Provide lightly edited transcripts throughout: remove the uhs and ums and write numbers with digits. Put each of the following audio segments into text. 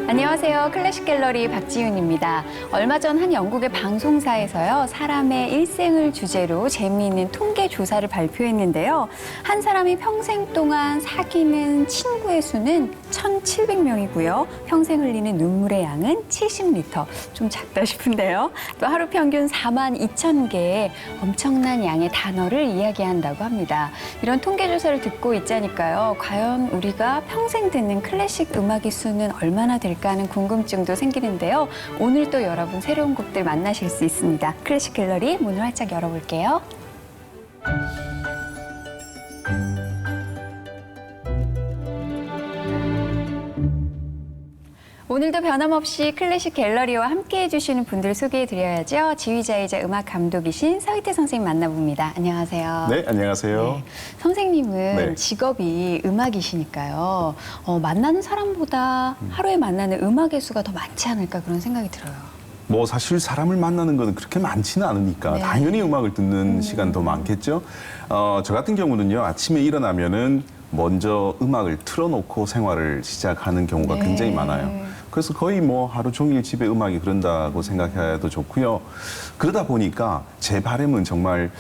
안녕하세요. 클래식 갤러리 박지윤입니다. 얼마 전 한 영국의 방송사에서요, 사람의 일생을 주제로 재미있는 통계 조사를 발표했는데요. 한 사람이 평생 동안 사귀는 친구의 수는 1,700명이고요. 평생 흘리는 눈물의 양은 70리터. 좀 작다 싶은데요. 또 하루 평균 42,000개의 엄청난 양의 단어를 이야기한다고 합니다. 이런 통계 조사를 듣고 있자니까요. 과연 우리가 평생 듣는 클래식 음악의 수는 얼마나 될까 하는 궁금증도 생기는데요. 오늘 또 여러분 새로운 곡들 만나실 수 있습니다. 클래식 갤러리 문을 활짝 열어볼게요. 오늘도 변함없이 클래식 갤러리와 함께해 주시는 분들 소개해 드려야죠. 지휘자이자 음악 감독이신 서희태 선생님 만나봅니다. 안녕하세요. 네, 안녕하세요. 네. 선생님은 직업이 음악이시니까요. 만나는 사람보다 하루에 만나는 음악의 수가 더 많지 않을까 그런 생각이 들어요. 뭐 사실 사람을 만나는 건 그렇게 많지는 않으니까 당연히 음악을 듣는 시간 더 많겠죠. 저 같은 경우는요, 아침에 일어나면은 먼저 음악을 틀어놓고 생활을 시작하는 경우가 굉장히 많아요. 그래서 거의 뭐 하루 종일 집에 음악이 흐른다고 생각해도 좋고요. 그러다 보니까 제 바람은 정말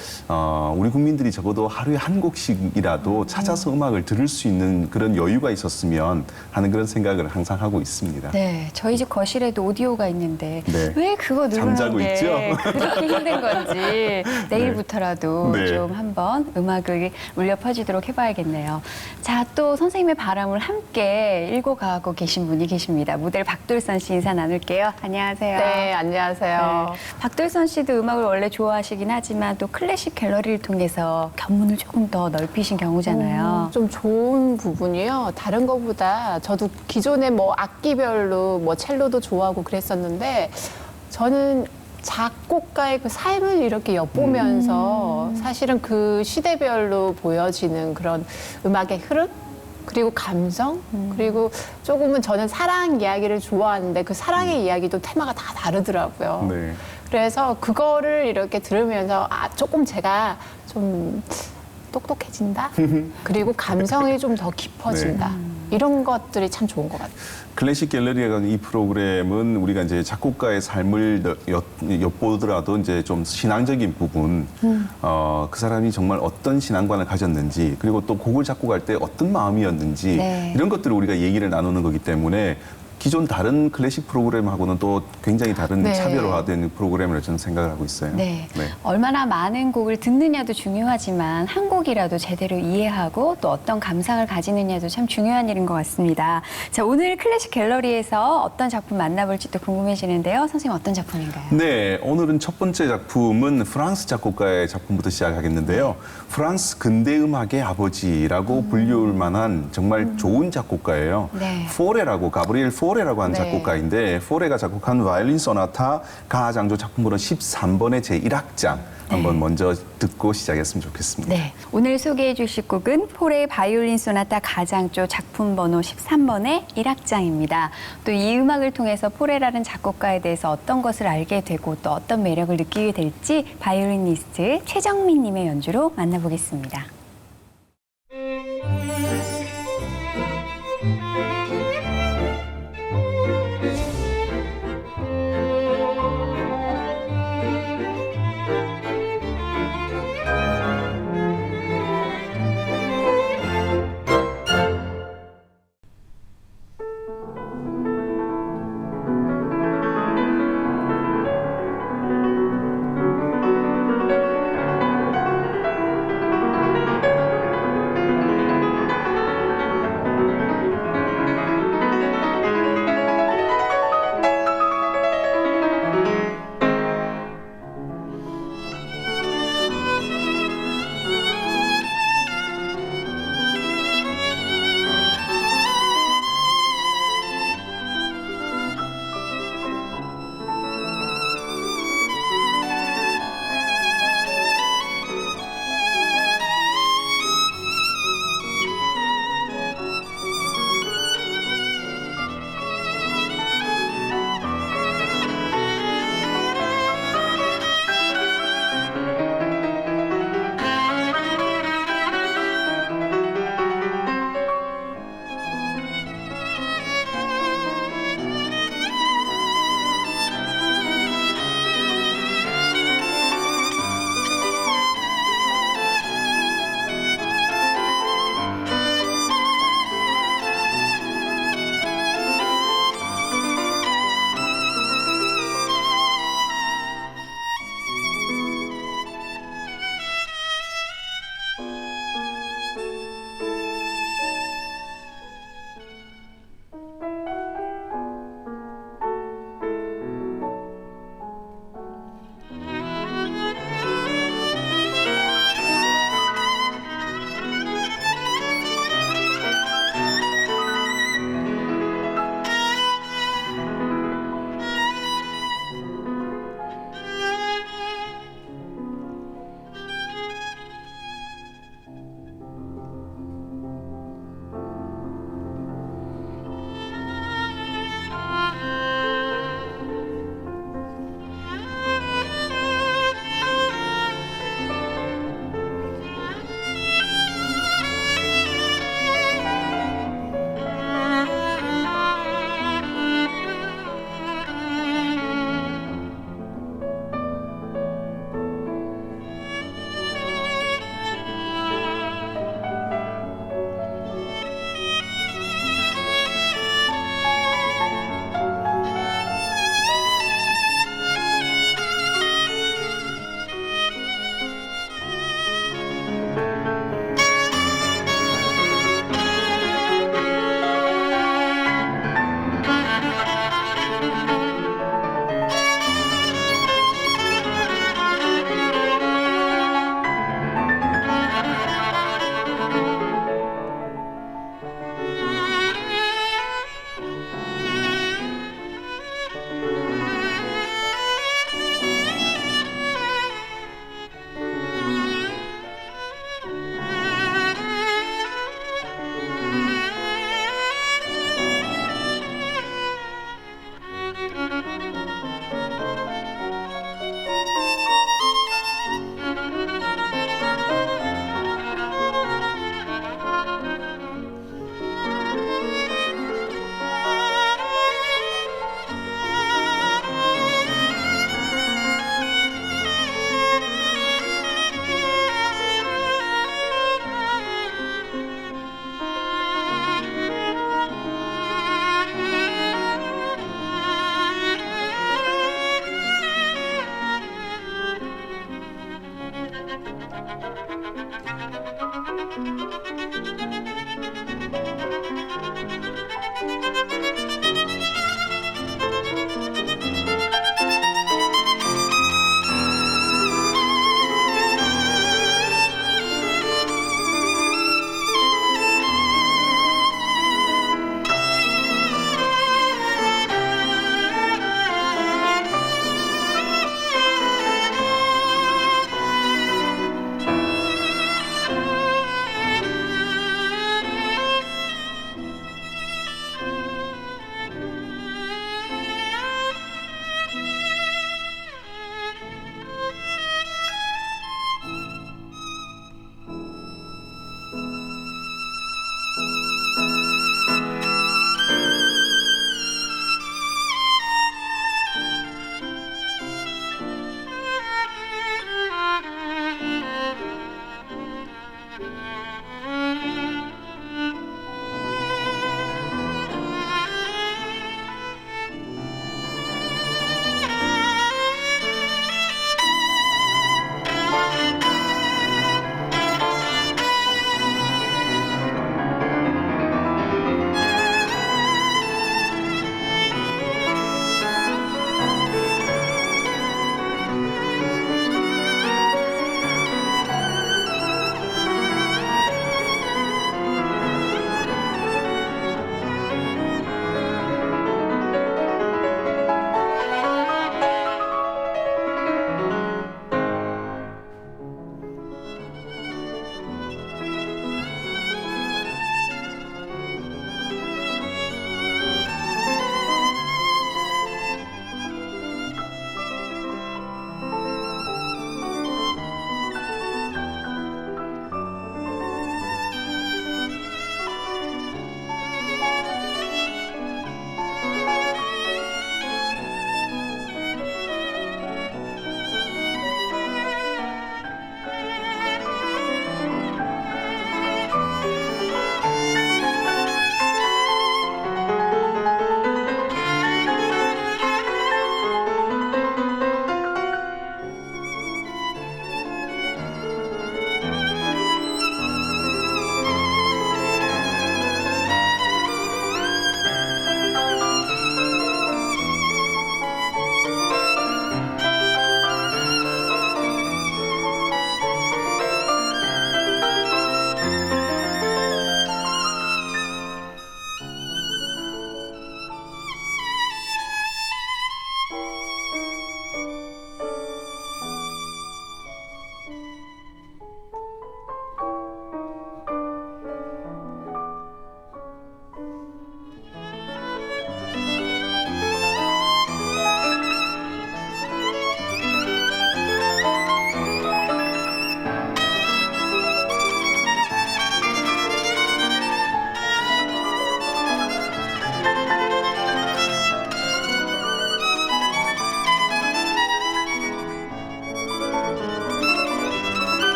우리 국민들이 적어도 하루에 한 곡씩이라도 찾아서 음악을 들을 수 있는 그런 여유가 있었으면 하는 그런 생각을 항상 하고 있습니다. 네, 저희 집 거실에도 오디오가 있는데 왜 그거 누르는 잠자고 게 있죠? 그렇게 힘든 건지 내일부터라도 좀 한번 음악을 울려 퍼지도록 해봐야겠네요. 자, 또 선생님의 바람을 함께 읽어가고 계신 분이 계십니다. 모델 박돌선 씨 인사 나눌게요. 안녕하세요. 네, 안녕하세요. 네, 박돌선 씨도 음악을 원래 좋아하시긴 하지만 또 클래식 갤러리를 통해서 견문을 조금 더 넓히신 경우잖아요. 좀 좋은 부분이요. 다른 것보다 저도 기존에 뭐 악기별로 뭐 첼로도 좋아하고 그랬었는데 저는 작곡가의 그 삶을 이렇게 엿보면서 사실은 그 시대별로 보여지는 그런 음악의 흐름? 그리고 감성, 그리고 조금은 저는 사랑 이야기를 좋아하는데 그 사랑의 이야기도 테마가 다 다르더라고요. 네. 그래서 그거를 이렇게 들으면서 조금 제가 좀 똑똑해진다? 그리고 감성이 좀 더 깊어진다. 이런 것들이 참 좋은 것 같아요. 클래식 갤러리라는 이 프로그램은 우리가 이제 작곡가의 삶을 엿보더라도 이제 좀 신앙적인 부분, 그 사람이 정말 어떤 신앙관을 가졌는지, 그리고 또 곡을 작곡할 때 어떤 마음이었는지 이런 것들을 우리가 얘기를 나누는 거기 때문에 기존 다른 클래식 프로그램하고는 또 굉장히 다른 차별화된 프로그램을 저는 생각을 하고 있어요. 네. 얼마나 많은 곡을 듣느냐도 중요하지만 한 곡이라도 제대로 이해하고 또 어떤 감상을 가지느냐도 참 중요한 일인 것 같습니다. 자, 오늘 클래식 갤러리에서 어떤 작품 만나볼지 또 궁금해지는데요. 선생님 어떤 작품인가요? 네, 오늘은 첫 번째 작품은 프랑스 작곡가의 작품부터 시작하겠는데요. 프랑스 근대 음악의 아버지라고 불리울 만한 정말 좋은 작곡가예요. 포레라고 가브리엘 포레라고 하는 작곡가인데 포레가 작곡한 바이올린 소나타 가장조 작품번호 13번의 제1악장 한번 먼저 듣고 시작했으면 좋겠습니다. 네, 오늘 소개해 주실 곡은 포레 바이올린 소나타 가장조 작품 번호 13번의 1악장입니다. 또 이 음악을 통해서 포레라는 작곡가에 대해서 어떤 것을 알게 되고 또 어떤 매력을 느끼게 될지 바이올리니스트 최정민 님의 연주로 만나보겠습니다.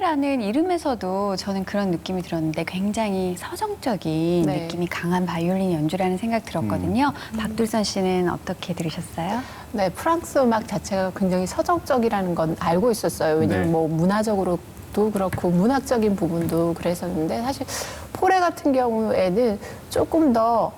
포레라는 이름에서도 저는 그런 느낌이 들었는데 굉장히 서정적인 네. 느낌이 강한 바이올린 연주라는 생각 들었거든요. 박둘선 씨는 어떻게 들으셨어요? 네, 프랑스 음악 자체가 굉장히 서정적이라는 건 알고 있었어요. 왜냐면 네. 뭐 문화적으로도 그렇고 문학적인 부분도 그랬었는데 사실 포레 같은 경우에는 조금 더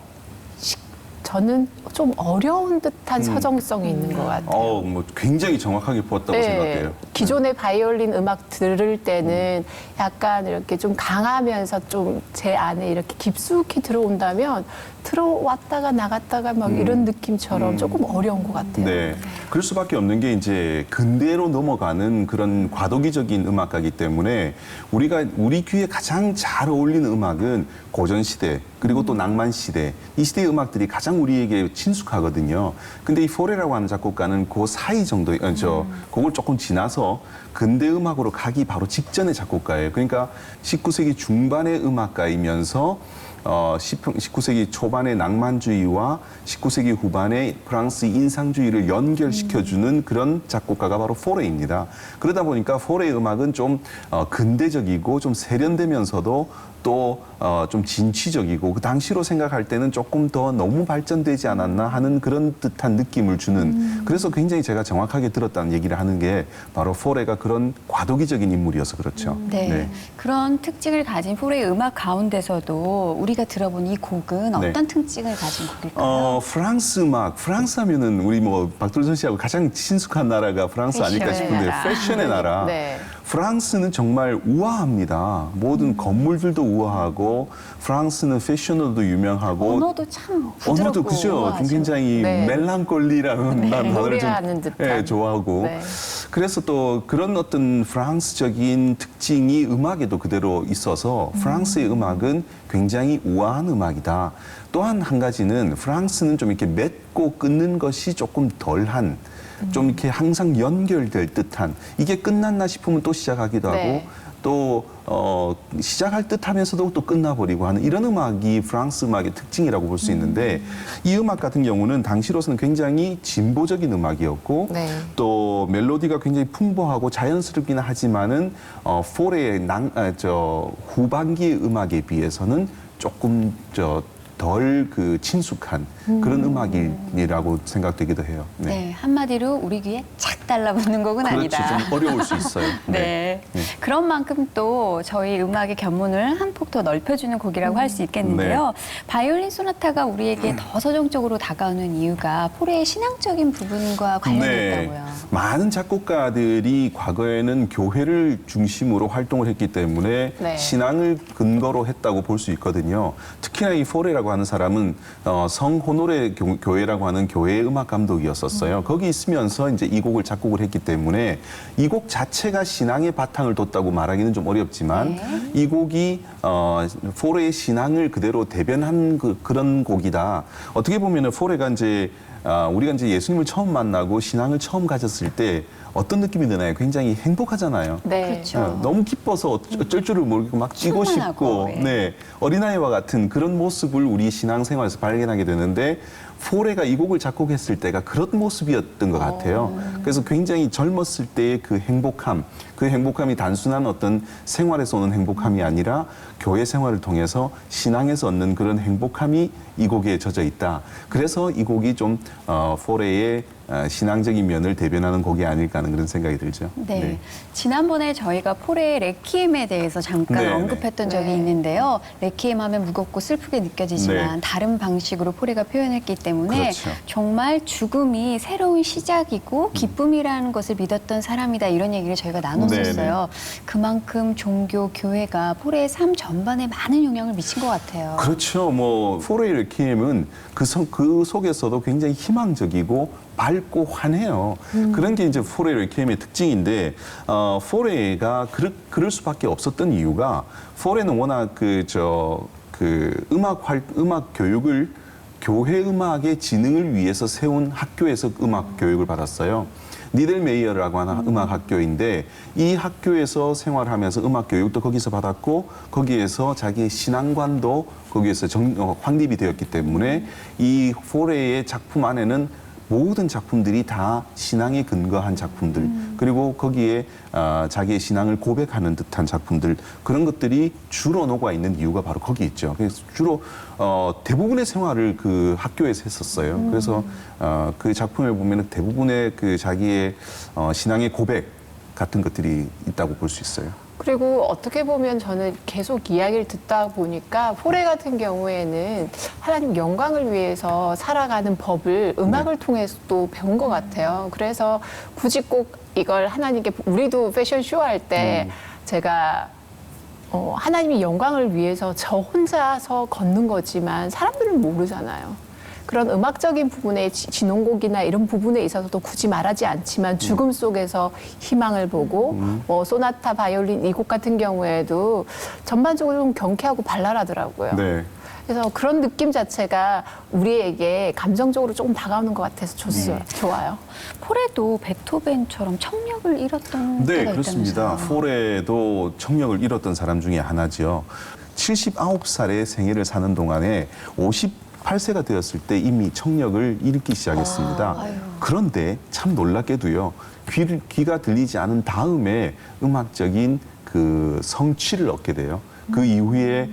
저는 좀 어려운 듯한 서정성이 있는 것 같아요. 뭐 굉장히 정확하게 보았다고 네, 생각해요. 기존의 바이올린 음악 들을 때는 약간 이렇게 좀 강하면서 좀 제 안에 이렇게 깊숙이 들어온다면 들어왔다가 나갔다가 막 이런 느낌처럼 조금 어려운 것 같아요. 네. 그럴 수밖에 없는 게 이제 근대로 넘어가는 그런 과도기적인 음악가이기 때문에 우리 귀에 가장 잘 어울리는 음악은 고전 시대 그리고 또 낭만 시대 이 시대의 음악들이 가장 우리에게 친숙하거든요. 근데 이 포레라고 하는 작곡가는 그 사이 정도 그걸 조금 지나서 근대 음악으로 가기 바로 직전의 작곡가예요. 그러니까 19세기 중반의 음악가이면서 19세기 초반의 낭만주의와 19세기 후반의 프랑스 인상주의를 연결시켜주는 그런 작곡가가 바로 포레입니다. 그러다 보니까 포레의 음악은 좀 근대적이고 좀 세련되면서도 또 좀 진취적이고 그 당시로 생각할 때는 조금 더 너무 발전되지 않았나 하는 그런 듯한 느낌을 주는 그래서 굉장히 제가 정확하게 들었다는 얘기를 하는 게 바로 포레가 그런 과도기적인 인물이어서 그렇죠. 네. 그런 특징을 가진 포레의 음악 가운데서도 우리가 들어본 이 곡은 네. 어떤 특징을 가진 곡일까요? 프랑스 음악, 프랑스 하면은 우리 뭐 박돌선 씨하고 가장 친숙한 나라가 프랑스 아닐까 패션의 싶은데 나라. 패션의 나라. 네. 프랑스는 정말 우아합니다. 모든 건물들도 우아하고 프랑스는 패션으로도 유명하고 언어도 참 부드럽고 언어도 그죠. 좀 우아하죠. 굉장히 네. 멜랑콜리라는 단어를 좀 노래하는 듯한. 좋아하고 네. 그래서 또 그런 어떤 프랑스적인 특징이 음악에도 그대로 있어서 프랑스의 음악은 굉장히 우아한 음악이다. 또한 한 가지는 프랑스는 좀 이렇게 맺고 끊는 것이 조금 덜한 좀 이렇게 항상 연결될 듯한 이게 끝났나 싶으면 또 시작하기도 하고 네. 또 시작할 듯 하면서도 또 끝나버리고 하는 이런 음악이 프랑스 음악의 특징이라고 볼 수 있는데 이 음악 같은 경우는 당시로서는 굉장히 진보적인 음악이었고 네. 또 멜로디가 굉장히 풍부하고 자연스럽기는 하지만은 포레의 후반기의 음악에 비해서는 조금 덜 그 친숙한 그런 음악이라고 생각되기도 해요. 네, 한마디로 우리 귀에 착 달라붙는 곡은 그렇지, 아니다. 좀 어려울 수 있어요. 네. 그런 만큼 또 저희 음악의 견문을 한 폭 더 넓혀주는 곡이라고 할 수 있겠는데요. 바이올린 소나타가 우리에게 더 서정적으로 다가오는 이유가 포레의 신앙적인 부분과 관련이 있다고요. 많은 작곡가들이 과거에는 교회를 중심으로 활동을 했기 때문에 네. 신앙을 근거로 했다고 볼 수 있거든요. 특히나 이 포레라고 하는 사람은 성호노레 교회라고 하는 교회의 음악 감독이었었어요. 거기 있으면서 이제 이 곡을 작곡을 했기 때문에 이 곡 자체가 신앙의 바탕을 뒀다고 말하기는 좀 어렵지만 이 곡이 포레의 신앙을 그대로 대변한 그런 곡이다. 어떻게 보면은 포레가 이제 우리가 이제 예수님을 처음 만나고 신앙을 처음 가졌을 때 어떤 느낌이 드나요? 굉장히 행복하잖아요. 네. 그렇죠. 너무 기뻐서 어쩔 줄을 모르고 막 뛰고 충만하고, 싶고 예. 네, 어린아이와 같은 그런 모습을 우리 신앙생활에서 발견하게 되는데 포레가 이 곡을 작곡했을 때가 그런 모습이었던 것 같아요. 그래서 굉장히 젊었을 때의 그 행복함이 단순한 어떤 생활에서 오는 행복함이 아니라 교회 생활을 통해서 신앙에서 얻는 그런 행복함이 이 곡에 젖어 있다. 그래서 이 곡이 좀 포레의 신앙적인 면을 대변하는 곡이 아닐까 하는 그런 생각이 들죠. 네. 지난번에 저희가 포레의 레퀴엠에 대해서 잠깐 네, 언급했던 네. 적이 네. 있는데요. 레퀴엠 하면 무겁고 슬프게 느껴지지만 네. 다른 방식으로 포레가 표현했기 때문에 그렇죠. 정말 죽음이 새로운 시작이고 기쁨이라는 것을 믿었던 사람이다 이런 얘기를 저희가 나눴었어요. 그만큼 종교, 교회가 포레의 삶 전반에 많은 영향을 미친 것 같아요. 그렇죠. 뭐 포레의 레퀴엠은 그 속에서도 굉장히 희망적이고 밝고 환해요. 그런 게 이제 포레 레퀴엠의 특징인데 포레가 그럴 수밖에 없었던 이유가 포레는 워낙 음악 교육을 교회 음악의 진흥을 위해서 세운 학교에서 음악 교육을 받았어요. 니델메이어라고 하는 음악 학교인데 이 학교에서 생활하면서 음악 교육도 거기서 받았고 거기에서 자기의 신앙관도 거기에서 확립이 되었기 때문에 이 포레의 작품 안에는 모든 작품들이 다 신앙에 근거한 작품들 그리고 거기에 자기의 신앙을 고백하는 듯한 작품들 그런 것들이 주로 녹아 있는 이유가 바로 거기 있죠. 그래서 주로 대부분의 생활을 그 학교에서 했었어요. 그래서 그 작품을 보면 대부분의 그 자기의 신앙의 고백 같은 것들이 있다고 볼 수 있어요. 그리고 어떻게 보면 저는 계속 이야기를 듣다 보니까 포레 같은 경우에는 하나님 영광을 위해서 살아가는 법을 음악을 통해서 또 배운 것 같아요. 그래서 굳이 꼭 이걸 하나님께 우리도 패션쇼 할 때 제가 하나님이 영광을 위해서 저 혼자서 걷는 거지만 사람들은 모르잖아요. 그런 음악적인 부분의 진홍곡이나 이런 부분에 있어서도 굳이 말하지 않지만 죽음 속에서 희망을 보고 뭐 소나타 바이올린 이 곡 같은 경우에도 전반적으로 좀 경쾌하고 발랄하더라고요. 네. 그래서 그런 느낌 자체가 우리에게 감정적으로 조금 다가오는 것 같아서 좋아요. 폴에도 베토벤처럼 청력을 잃었던 네, 때가 그렇습니다. 있다면서요. 폴에도 청력을 잃었던 사람 중에 하나죠. 79살의 생애를 사는 동안에 58세가 되었을 때 이미 청력을 잃기 시작했습니다. 그런데 참 놀랍게도요. 귀가 들리지 않은 다음에 음악적인 그 성취를 얻게 돼요. 그 이후에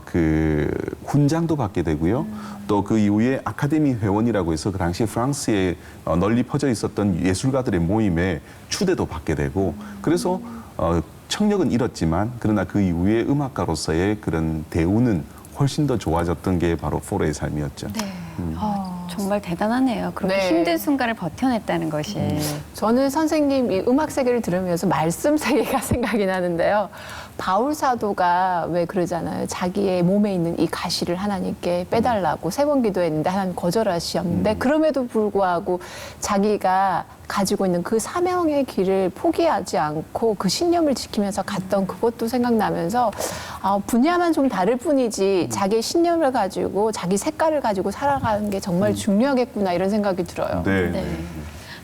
그 훈장도 받게 되고요. 또 그 이후에 아카데미 회원이라고 해서 그 당시 프랑스에 널리 퍼져 있었던 예술가들의 모임에 추대도 받게 되고 그래서 청력은 잃었지만 그러나 그 이후에 음악가로서의 그런 대우는 훨씬 더 좋아졌던 게 바로 포레의 삶이었죠. 네. 정말 대단하네요. 그렇게 네. 힘든 순간을 버텨냈다는 것이. 저는 선생님 이 음악 세계를 들으면서 말씀 세계가 생각이 나는데요. 바울 사도가 왜 그러잖아요. 자기의 몸에 있는 이 가시를 하나님께 빼달라고 3번 기도했는데 하나님 거절하셨는데 그럼에도 불구하고 자기가 가지고 있는 그 사명의 길을 포기하지 않고 그 신념을 지키면서 갔던 그것도 생각나면서 분야만 좀 다를 뿐이지 자기의 신념을 가지고 자기 색깔을 가지고 살아가는 게 정말 중요하겠구나 이런 생각이 들어요. 네. 네.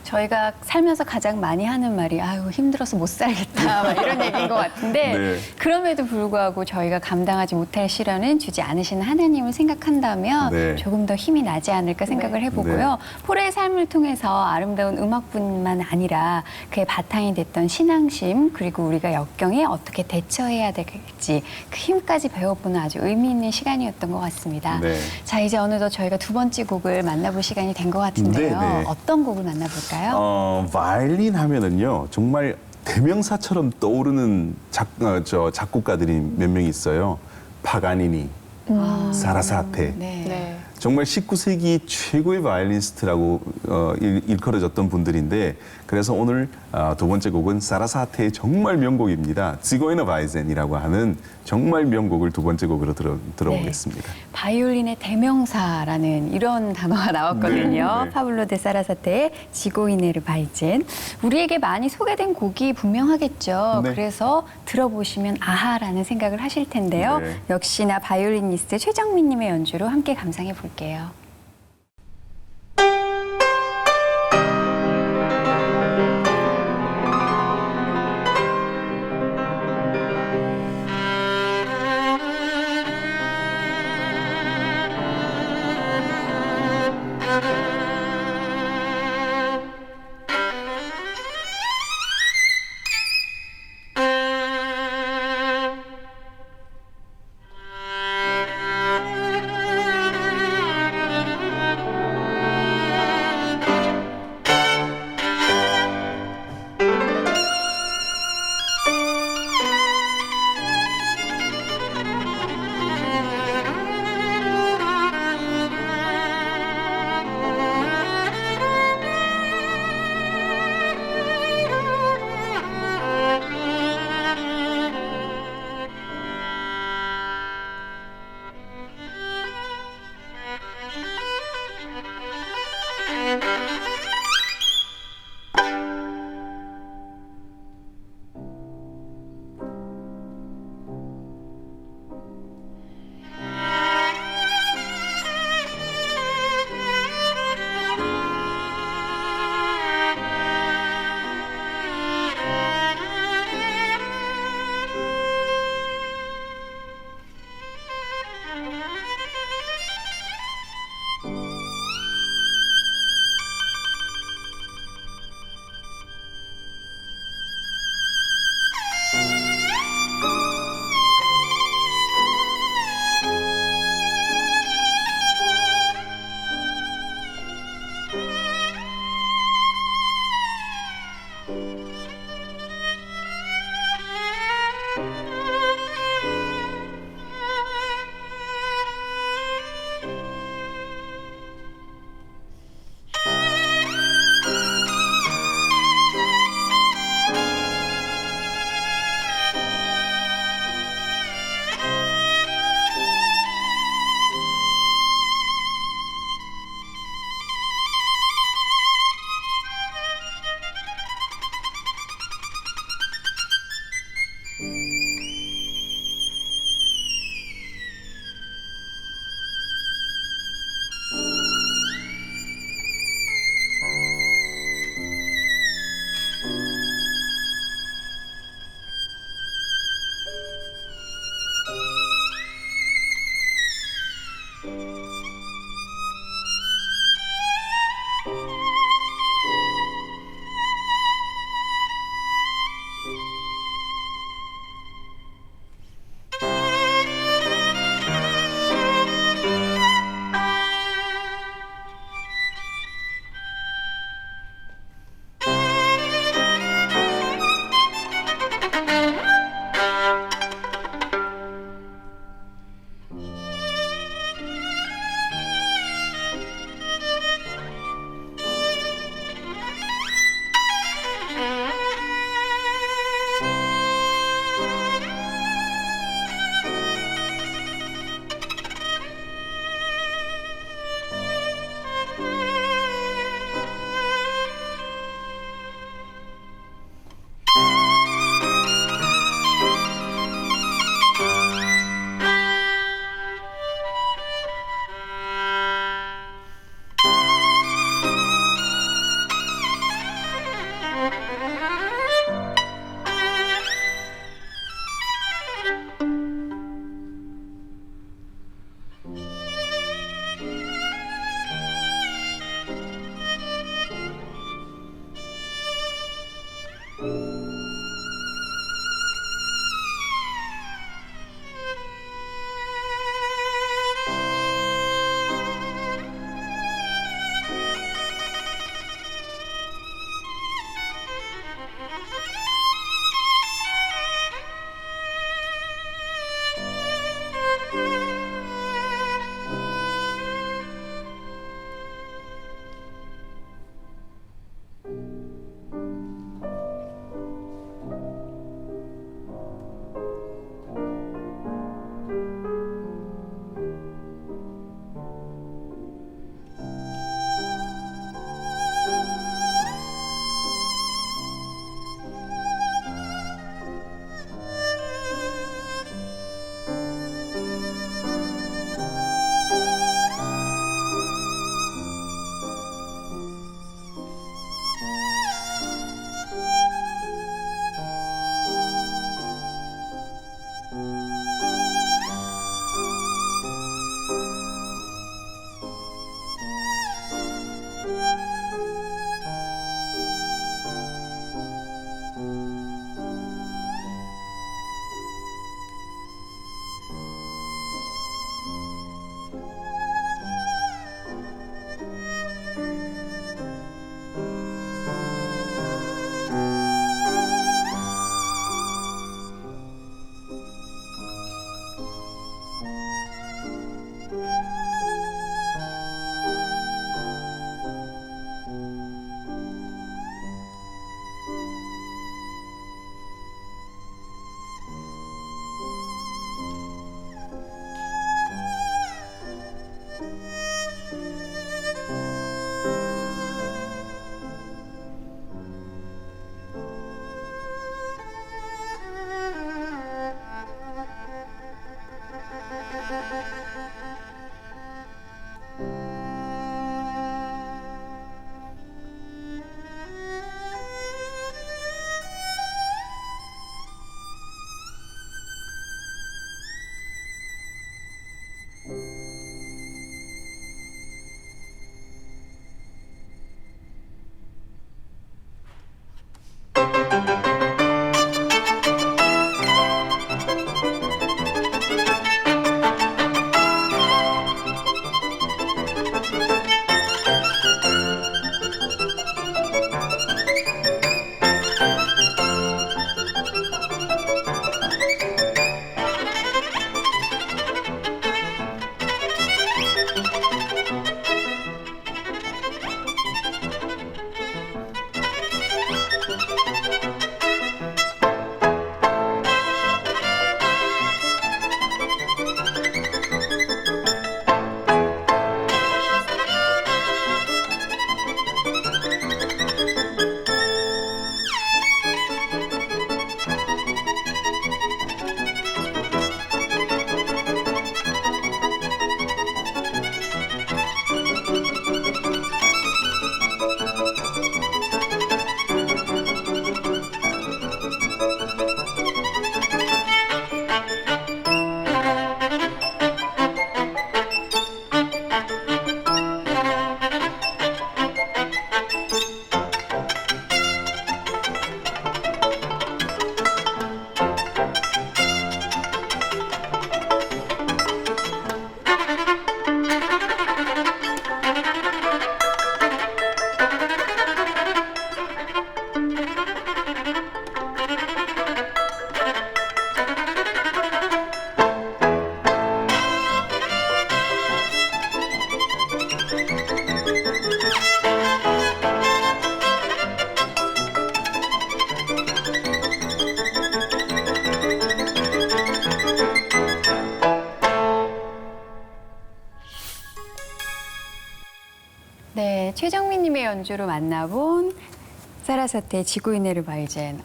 저희가 살면서 가장 많이 하는 말이 아유 힘들어서 못 살겠다 막 이런 얘기인 것 같은데 네. 그럼에도 불구하고 저희가 감당하지 못할 시련은 주지 않으시는 하나님을 생각한다면 네. 조금 더 힘이 나지 않을까 생각을 해보고요. 폴의 삶을 통해서 아름다운 음악뿐만 아니라 그의 바탕이 됐던 신앙심 그리고 우리가 역경에 어떻게 대처해야 될지 그 힘까지 배워보는 아주 의미 있는 시간이었던 것 같습니다. 네. 자 이제 어느덧 저희가 2번째 곡을 만나볼 시간이 된 것 같은데요. 네, 네. 어떤 곡을 만나볼까요? 바이올린 하면은요 정말 대명사처럼 떠오르는 작곡가들이 몇 명 있어요. 파가니니, 사라사테. 네. 네. 정말 19세기 최고의 바이올리니스트라고 일컬어졌던 분들인데 그래서 오늘 2번째 곡은 사라사테의 정말 명곡입니다. 지고이너 바이젠이라고 하는 정말 명곡을 2번째 곡으로 들어보겠습니다. 바이올린의 대명사라는 이런 단어가 나왔거든요. 네, 네. 파블로 데 사라사테의 지고이네르 바이젠. 우리에게 많이 소개된 곡이 분명하겠죠. 네. 그래서 들어보시면 아하라는 생각을 하실 텐데요. 네. 역시나 바이올리니스트 최정민님의 연주로 함께 감상해 볼게요. 네, 최정민님의 연주로 만나본 사라사테의 지구인의 르바이젠.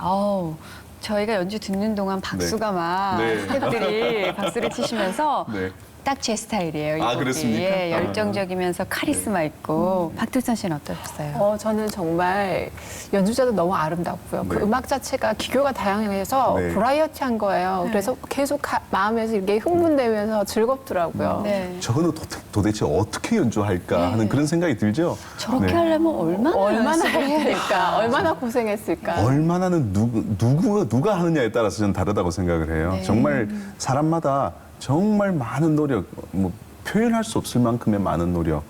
저희가 연주 듣는 동안 박수가 막 네. 스태프들이 박수를 치시면서 네. 딱 제 스타일이에요. 이 아, 곡이. 그렇습니까? 예, 열정적이면서 카리스마 있고. 박두선 씨는 어떠셨어요? 저는 정말 연주자도 너무 아름답고요. 그 네. 음악 자체가 기교가 다양해서 네. 버라이어티한 거예요. 그래서 계속 마음에서 이렇게 흥분되면서 즐겁더라고요. 네. 저거는 도대체 어떻게 연주할까 하는 그런 생각이 들죠. 저렇게 네. 하려면 얼마나 해야 될까? 얼마나 고생했을까? 얼마나는 누가 하느냐에 따라서 저는 다르다고 생각을 해요. 네. 정말 사람마다 정말 많은 노력, 뭐 표현할 수 없을 만큼의 많은 노력,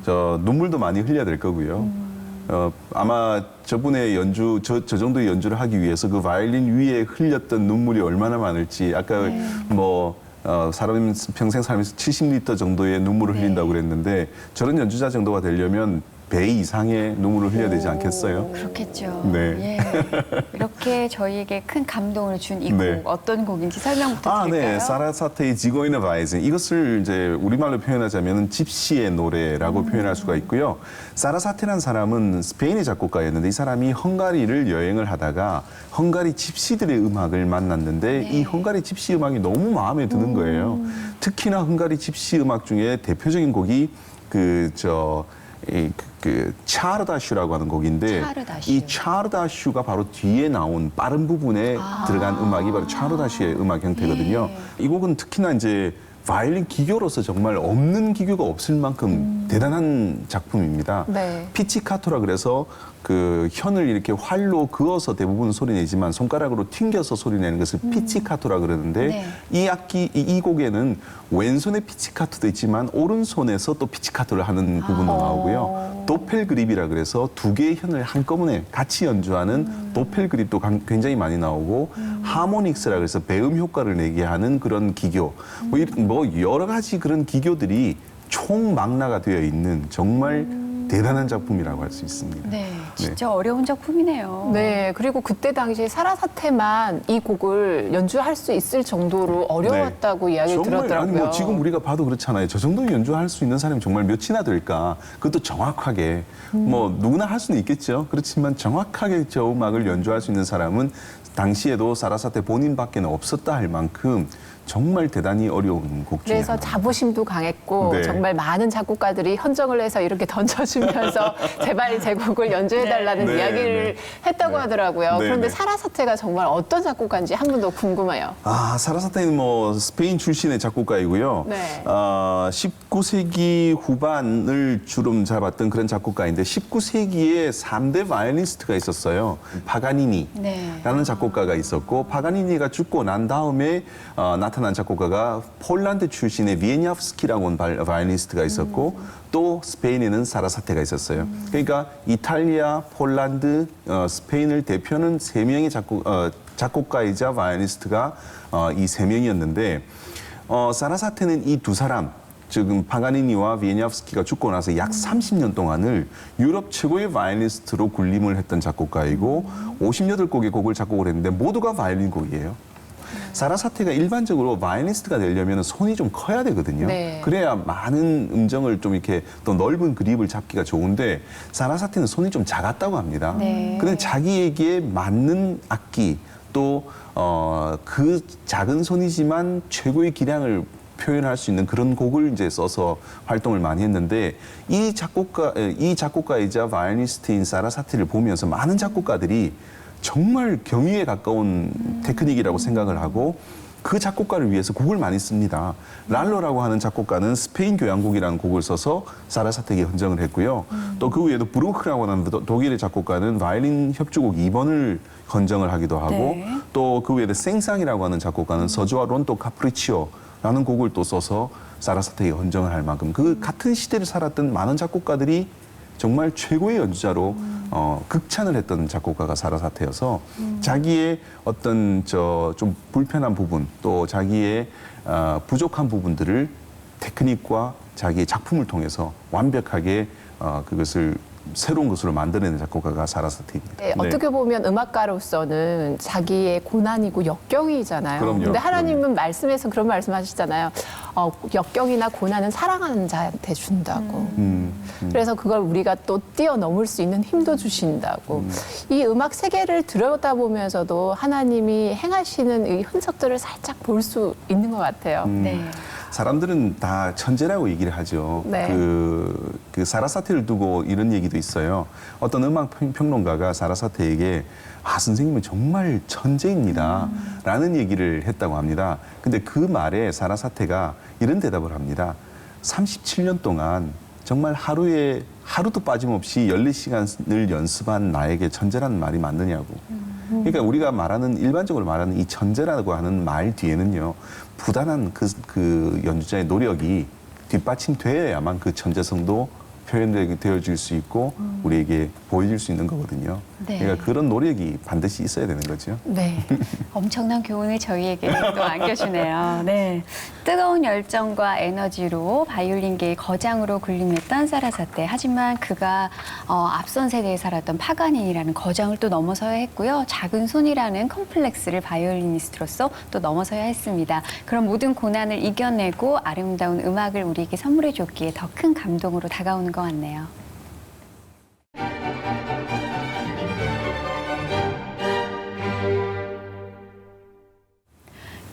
저 눈물도 많이 흘려야 될 거고요. 아마 저분의 연주, 저 정도의 연주를 하기 위해서 그 바이올린 위에 흘렸던 눈물이 얼마나 많을지, 아까 사람 평생 살면서 70리터 정도의 눈물을 흘린다고 그랬는데 저런 연주자 정도가 되려면 배 이상의 눈물을 흘려야 되지 않겠어요? 그렇겠죠. 네. 예. 이렇게 저희에게 큰 감동을 준 이 곡 네. 어떤 곡인지 설명 부탁드릴까요? 네. 사라사테의 지고인의 바이즌. 이것을 이제 우리말로 표현하자면 집시의 노래라고 표현할 수가 있고요. 사라사테라는 사람은 스페인의 작곡가였는데 이 사람이 헝가리를 여행을 하다가 헝가리 집시들의 음악을 만났는데 이 헝가리 집시 음악이 너무 마음에 드는 거예요. 특히나 헝가리 집시 음악 중에 대표적인 곡이 차르다슈라고 하는 곡인데 차르다슈. 이 차르다슈가 바로 뒤에 나온 빠른 부분에 들어간 음악이 바로 차르다슈의 음악 형태거든요. 이 곡은 특히나 이제 바이올린 기교로서 정말 없는 기교가 없을 만큼 대단한 작품입니다. 네. 피치카토라 그래서 그 현을 이렇게 활로 그어서 대부분 소리 내지만 손가락으로 튕겨서 소리 내는 것을 피치카토라 그러는데 네. 이 곡에는 왼손에 피치카토도 있지만 오른손에서 또 피치카토를 하는 부분도 나오고요. 도펠 그립이라 그래서 두 개의 현을 한꺼번에 같이 연주하는 도펠 그립도 굉장히 많이 나오고 하모닉스라 그래서 배음 효과를 내게 하는 그런 기교 뭐 여러 가지 그런 기교들이 총망라가 되어 있는 정말 대단한 작품이라고 할 수 있습니다. 네, 진짜 어려운 작품이네요. 네, 그리고 그때 당시에 사라사테만 이 곡을 연주할 수 있을 정도로 어려웠다고 이야기를 정말, 들었더라고요. 아니 뭐 지금 우리가 봐도 그렇잖아요. 저 정도 연주할 수 있는 사람이 정말 몇이나 될까? 그것도 정확하게 뭐 누구나 할 수는 있겠죠. 그렇지만 정확하게 저 음악을 연주할 수 있는 사람은 당시에도 사라사테 본인밖에는 없었다 할 만큼 정말 대단히 어려운 곡 중에 그래서 하나입니다. 자부심도 강했고 네. 정말 많은 작곡가들이 헌정을 해서 이렇게 던져주면서 제발 제 곡을 연주해달라는 네. 이야기를 네. 했다고 네. 하더라고요. 네. 그런데 네. 사라사테가 정말 어떤 작곡가인지 한 번 더 궁금해요. 사라사테는 뭐 스페인 출신의 작곡가이고요. 네. 19세기 후반을 주름 잡았던 그런 작곡가인데 19세기에 3대 바이올리니스트가 있었어요. 파가니니라는 네. 작곡가가 있었고 파가니니가 죽고 난 다음에 나타난 작곡가가 폴란드 출신의 비에냐프스키라고 하는 바이올리니스트가 있었고 또 스페인에는 사라사테가 있었어요. 그러니까 이탈리아, 폴란드, 스페인을 대표하는 세 명의 작곡가이자 바이올리니스트가 이 세 명이었는데 사라사테는 이 두 사람 지금 파가니니와 비에냐프스키가 죽고 나서 약 30년 동안을 유럽 최고의 바이올리니스트로 군림을 했던 작곡가이고 58곡의 곡을 작곡을 했는데 모두가 바이올린 곡이에요. 사라사테가 일반적으로 바이올리니스트가 되려면 손이 좀 커야 되거든요. 네. 그래야 많은 음정을 좀 이렇게 또 넓은 그립을 잡기가 좋은데 사라사테는 손이 좀 작았다고 합니다. 네. 그런데 자기에게 맞는 악기 또 그 작은 손이지만 최고의 기량을 표현할 수 있는 그런 곡을 이제 써서 활동을 많이 했는데 이 작곡가이자 바이올리니스트인 사라사테를 보면서 많은 작곡가들이 정말 경이에 가까운 테크닉이라고 생각을 하고 그 작곡가를 위해서 곡을 많이 씁니다. 랄로라고 하는 작곡가는 스페인 교향곡이라는 곡을 써서 사라사테에게 헌정을 했고요. 또 그 외에도 브루크라고 하는 독일의 작곡가는 바이올린 협주곡 2번을 헌정을 하기도 하고 네. 또 그 외에도 생상이라고 하는 작곡가는 서주와 론또 카프리치오라는 곡을 또 써서 사라사테에게 헌정을 할 만큼 그 같은 시대를 살았던 많은 작곡가들이 정말 최고의 연주자로 극찬을 했던 작곡가가 사라사테여서 자기의 어떤 좀 불편한 부분 또 자기의 부족한 부분들을 테크닉과 자기의 작품을 통해서 완벽하게 그것을 새로운 것으로 만들어낸 작곡가가 사라사테입니다. 네, 어떻게 보면 음악가로서는 자기의 고난이고 역경이잖아요. 그럼요. 근데 하나님은 말씀에서 그런 말씀하시잖아요. 역경이나 고난은 사랑하는 자한테 준다고. 그래서 그걸 우리가 또 뛰어넘을 수 있는 힘도 주신다고. 이 음악 세계를 들여다보면서도 하나님이 행하시는 이 흔적들을 살짝 볼 수 있는 것 같아요. 네. 사람들은 다 천재라고 얘기를 하죠. 네. 그 사라사테를 두고 이런 얘기도 있어요. 어떤 음악 평론가가 사라사테에게 선생님은 정말 천재입니다. 라는 얘기를 했다고 합니다. 근데 그 말에 사라사테가 이런 대답을 합니다. 37년 동안 정말 하루도 빠짐없이 14시간을 연습한 나에게 천재라는 말이 맞느냐고. 그러니까 우리가 일반적으로 말하는 이 천재라고 하는 말 뒤에는요, 부단한 그 연주자의 노력이 뒷받침되어야만 그 천재성도 표현되어질 수 있고 우리에게 보여질 수 있는 거거든요. 네. 그러니까 그런 노력이 반드시 있어야 되는 거죠. 네. 엄청난 교훈을 저희에게 또 안겨주네요. 네. 뜨거운 열정과 에너지로 바이올린계의 거장으로 군림했던 사라사테. 하지만 그가 앞선 세대에 살았던 파가니니라는 거장을 또 넘어서야 했고요. 작은 손이라는 컴플렉스를 바이올리니스트로서 또 넘어서야 했습니다. 그런 모든 고난을 이겨내고 아름다운 음악을 우리에게 선물해 줬기에 더 큰 감동으로 다가오는 것 같네요.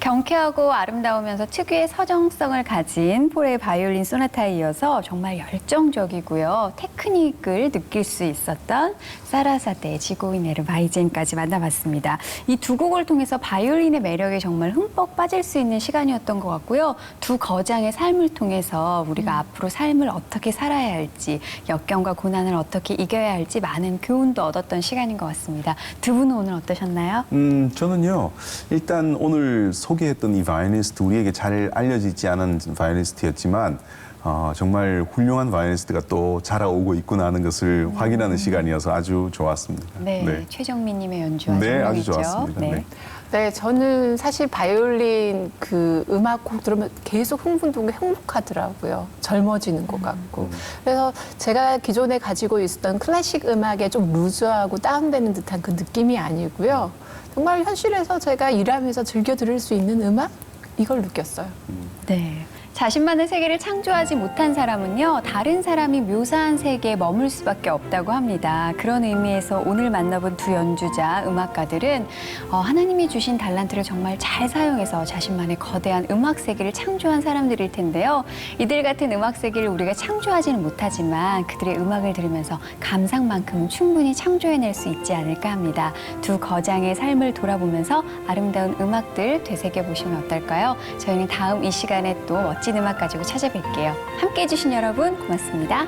경쾌하고 아름다우면서 특유의 서정성을 가진 폴의 바이올린 소나타에 이어서 정말 열정적이고요. 테크닉을 느낄 수 있었던 사라사테의 지고이네르 바이젠까지 만나봤습니다. 이 두 곡을 통해서 바이올린의 매력에 정말 흠뻑 빠질 수 있는 시간이었던 것 같고요. 두 거장의 삶을 통해서 우리가 앞으로 삶을 어떻게 살아야 할지, 역경과 고난을 어떻게 이겨야 할지 많은 교훈도 얻었던 시간인 것 같습니다. 두 분은 오늘 어떠셨나요? 저는요, 일단 오늘 소개했던 이 바이올리니스트, 우리에게 잘 알려지지 않은 바이올리니스트였지만 정말 훌륭한 바이올리니스트가 또 자라오고 있구나 하는 것을 확인하는 시간이어서 아주 좋았습니다. 네, 최정민님의 연주 아주 네, 아주 훌륭했죠. 좋았습니다. 네. 네, 저는 사실 바이올린 그 음악곡 들으면 계속 흥분되고 행복하더라고요. 젊어지는 것 같고. 그래서 제가 기존에 가지고 있었던 클래식 음악에 좀 루즈하고 다운되는 듯한 그 느낌이 아니고요. 정말 현실에서 제가 일하면서 즐겨 들을 수 있는 음악? 이걸 느꼈어요. 네. 자신만의 세계를 창조하지 못한 사람은요, 다른 사람이 묘사한 세계에 머물 수밖에 없다고 합니다. 그런 의미에서 오늘 만나본 두 연주자, 음악가들은 하나님이 주신 달란트를 정말 잘 사용해서 자신만의 거대한 음악 세계를 창조한 사람들일 텐데요. 이들 같은 음악 세계를 우리가 창조하지는 못하지만 그들의 음악을 들으면서 감상만큼은 충분히 창조해낼 수 있지 않을까 합니다. 두 거장의 삶을 돌아보면서 아름다운 음악들 되새겨보시면 어떨까요? 저희는 다음 이 시간에 또 멋진 음악 가지고 찾아뵐게요. 함께해 주신 여러분 고맙습니다.